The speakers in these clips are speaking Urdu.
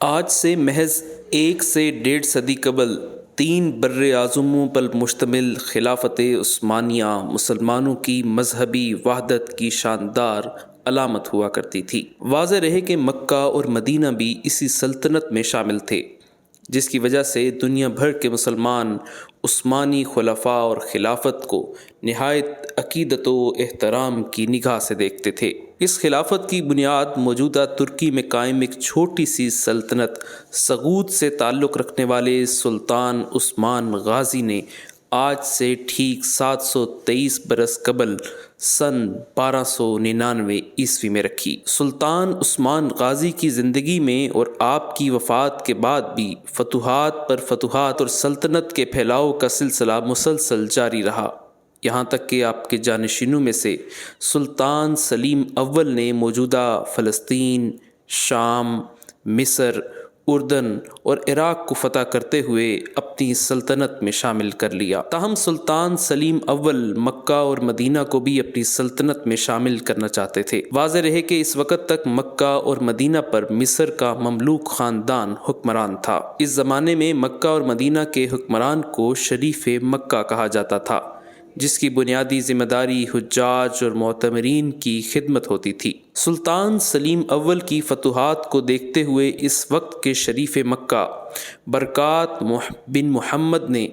آج سے محض 1 سے 1.5 صدی قبل 3 بر اعظموں پر مشتمل خلافت عثمانیہ مسلمانوں کی مذہبی وحدت کی شاندار علامت ہوا کرتی تھی۔ واضح رہے کہ مکہ اور مدینہ بھی اسی سلطنت میں شامل تھے، جس کی وجہ سے دنیا بھر کے مسلمان عثمانی خلفاء اور خلافت کو نہایت عقیدت و احترام کی نگاہ سے دیکھتے تھے۔ اس خلافت کی بنیاد موجودہ ترکی میں قائم ایک چھوٹی سی سلطنت سغود سے تعلق رکھنے والے سلطان عثمان غازی نے آج سے ٹھیک 723 برس قبل سن 1299 میں رکھی۔ سلطان عثمان غازی کی زندگی میں اور آپ کی وفات کے بعد بھی فتوحات پر فتوحات اور سلطنت کے پھیلاؤ کا سلسلہ مسلسل جاری رہا، یہاں تک کہ آپ کے جانشینوں میں سے سلطان سلیم اول نے موجودہ فلسطین، شام، مصر، اردن اور عراق کو فتح کرتے ہوئے اپنی سلطنت میں شامل کر لیا۔ تاہم سلطان سلیم اول مکہ اور مدینہ کو بھی اپنی سلطنت میں شامل کرنا چاہتے تھے۔ واضح رہے کہ اس وقت تک مکہ اور مدینہ پر مصر کا مملوک خاندان حکمران تھا۔ اس زمانے میں مکہ اور مدینہ کے حکمران کو شریف مکہ کہا جاتا تھا، جس کی بنیادی ذمہ داری حجاج اور معتمرین کی خدمت ہوتی تھی۔ سلطان سلیم اول کی فتوحات کو دیکھتے ہوئے اس وقت کے شریف مکہ برکات بن محمد نے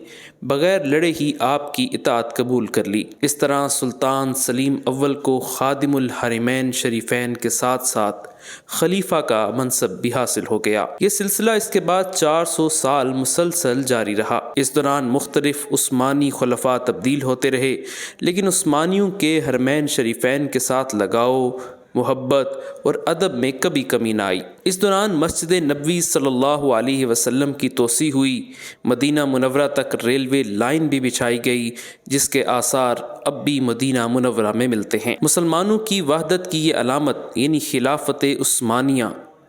بغیر لڑے ہی آپ کی اطاعت قبول کر لی۔ اس طرح سلطان سلیم اول کو خادم الحرمین شریفین کے ساتھ ساتھ خلیفہ کا منصب بھی حاصل ہو گیا۔ یہ سلسلہ اس کے بعد 400 سال مسلسل جاری رہا۔ اس دوران مختلف عثمانی خلفاء تبدیل ہوتے رہے، لیکن عثمانیوں کے حرمین شریفین کے ساتھ لگاؤ، محبت اور ادب میں کبھی کمی نہ آئی۔ اس دوران مسجد نبوی صلی اللہ علیہ وسلم کی توسیع ہوئی، مدینہ منورہ تک ریلوے لائن بھی بچھائی گئی، جس کے آثار اب بھی مدینہ منورہ میں ملتے ہیں۔ مسلمانوں کی وحدت کی یہ علامت یعنی خلافت عثمانیہ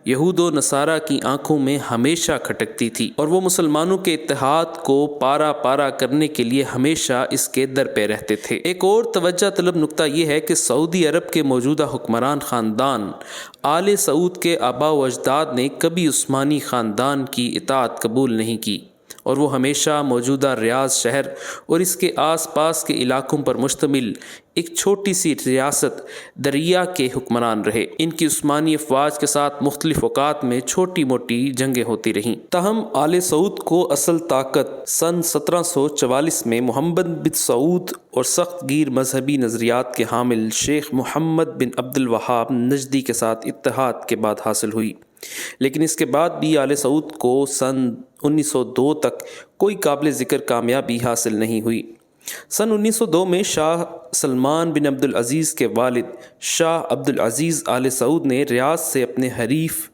یہود و نصارہ کی آنکھوں میں ہمیشہ کھٹکتی تھی، اور وہ مسلمانوں کے اتحاد کو پارا پارا کرنے کے لیے ہمیشہ اس کے در پہ رہتے تھے۔ ایک اور توجہ طلب نکتہ یہ ہے کہ سعودی عرب کے موجودہ حکمران خاندان آل سعود کے آباء و اجداد نے کبھی عثمانی خاندان کی اطاعت قبول نہیں کی، اور وہ ہمیشہ موجودہ ریاض شہر اور اس کے آس پاس کے علاقوں پر مشتمل ایک چھوٹی سی ریاست دریا کے حکمران رہے۔ ان کی عثمانی افواج کے ساتھ مختلف اوقات میں چھوٹی موٹی جنگیں ہوتی رہیں۔ تاہم آل سعود کو اصل طاقت سن 1744 میں محمد بن سعود اور سخت گیر مذہبی نظریات کے حامل شیخ محمد بن عبد الوہاب نجدی کے ساتھ اتحاد کے بعد حاصل ہوئی، لیکن اس کے بعد بھی آل سعود کو سن 1902 تک کوئی قابل ذکر کامیابی حاصل نہیں ہوئی۔ سن 1902 میں شاہ سلمان بن عبد العزیز کے والد شاہ عبد العزیز آل سعود نے ریاض سے اپنے حریف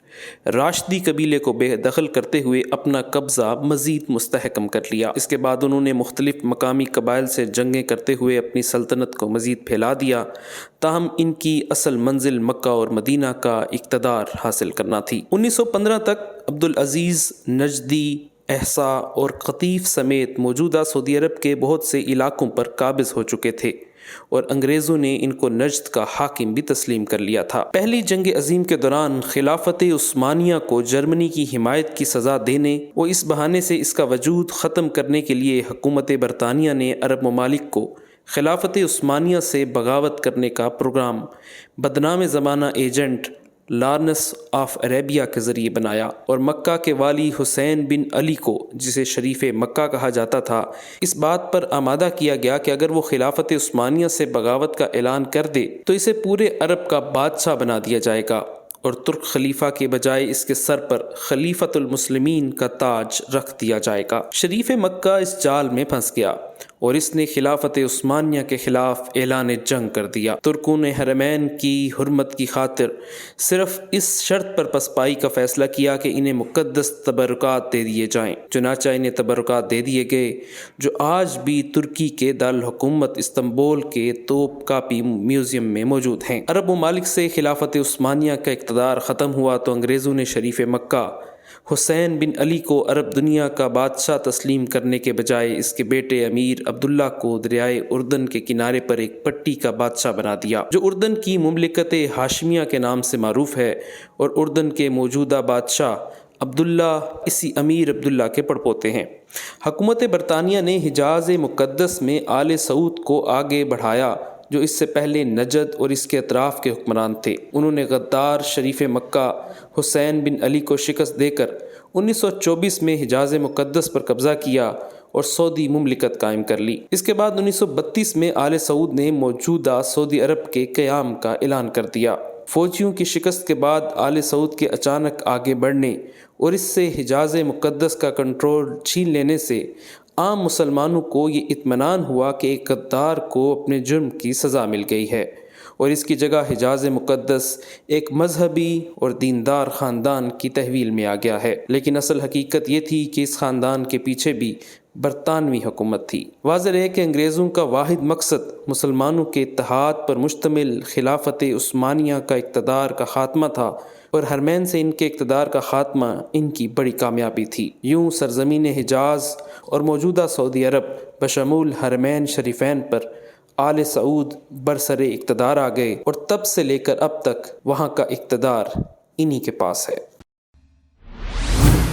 راشدی قبیلے کو بے دخل کرتے ہوئے اپنا قبضہ مزید مستحکم کر لیا۔ اس کے بعد انہوں نے مختلف مقامی قبائل سے جنگیں کرتے ہوئے اپنی سلطنت کو مزید پھیلا دیا، تاہم ان کی اصل منزل مکہ اور مدینہ کا اقتدار حاصل کرنا تھی۔ 1915 تک عبد العزیز نجدی، احسا اور قطیف سمیت موجودہ سعودی عرب کے بہت سے علاقوں پر قابض ہو چکے تھے، اور انگریزوں نے ان کو نجد کا حاکم بھی تسلیم کر لیا تھا۔ پہلی جنگ عظیم کے دوران خلافت عثمانیہ کو جرمنی کی حمایت کی سزا دینے و اس بہانے سے اس کا وجود ختم کرنے کے لیے حکومت برطانیہ نے عرب ممالک کو خلافت عثمانیہ سے بغاوت کرنے کا پروگرام بدنام زمانہ ایجنٹ لارنس آف عربیہ کے ذریعے بنایا، اور مکہ کے والی حسین بن علی کو، جسے شریف مکہ کہا جاتا تھا، اس بات پر آمادہ کیا گیا کہ اگر وہ خلافت عثمانیہ سے بغاوت کا اعلان کر دے تو اسے پورے عرب کا بادشاہ بنا دیا جائے گا، اور ترک خلیفہ کے بجائے اس کے سر پر خلیفۃ المسلمین کا تاج رکھ دیا جائے گا۔ شریف مکہ اس جال میں پھنس گیا، اور اس نے خلافت عثمانیہ کے خلاف اعلان جنگ کر دیا۔ ترکوں نے حرمین کی حرمت کی خاطر صرف اس شرط پر پسپائی کا فیصلہ کیا کہ انہیں مقدس تبرکات دے دیے جائیں۔ چنانچہ انہیں تبرکات دے دیے گئے، جو آج بھی ترکی کے دارالحکومت استنبول کے توپ کاپی میوزیم میں موجود ہیں۔ عرب ممالک سے خلافت عثمانیہ کا اقتدار ختم ہوا تو انگریزوں نے شریف مکہ حسین بن علی کو عرب دنیا کا بادشاہ تسلیم کرنے کے بجائے اس کے بیٹے امیر عبداللہ کو دریائے اردن کے کنارے پر ایک پٹی کا بادشاہ بنا دیا، جو اردن کی مملکت ہاشمیہ کے نام سے معروف ہے، اور اردن کے موجودہ بادشاہ عبداللہ اسی امیر عبداللہ کے پڑپوتے ہیں۔ حکومت برطانیہ نے حجاز مقدس میں آل سعود کو آگے بڑھایا جو اس سے پہلے نجد اور اس کے اطراف کے حکمران تھے۔ انہوں نے غدار شریف مکہ حسین بن علی کو شکست دے کر 1924 میں حجاز مقدس پر قبضہ کیا اور سعودی مملکت قائم کر لی۔ اس کے بعد 1932 میں آل سعود نے موجودہ سعودی عرب کے قیام کا اعلان کر دیا۔ فوجیوں کی شکست کے بعد آل سعود کے اچانک آگے بڑھنے اور اس سے حجاز مقدس کا کنٹرول چھین لینے سے عام مسلمانوں کو یہ اطمینان ہوا کہ ایک غدار کو اپنے جرم کی سزا مل گئی ہے اور اس کی جگہ حجاز مقدس ایک مذہبی اور دیندار خاندان کی تحویل میں آ گیا ہے۔ لیکن اصل حقیقت یہ تھی کہ اس خاندان کے پیچھے بھی برطانوی حکومت تھی۔ واضح ہے کہ انگریزوں کا واحد مقصد مسلمانوں کے اتحاد پر مشتمل خلافت عثمانیہ کا اقتدار کا خاتمہ تھا اور حرمین سے ان کے اقتدار کا خاتمہ ان کی بڑی کامیابی تھی۔ یوں سرزمین حجاز اور موجودہ سعودی عرب بشمول حرمین شریفین پر آل سعود برسر اقتدار آ گئے اور تب سے لے کر اب تک وہاں کا اقتدار انہی کے پاس ہے۔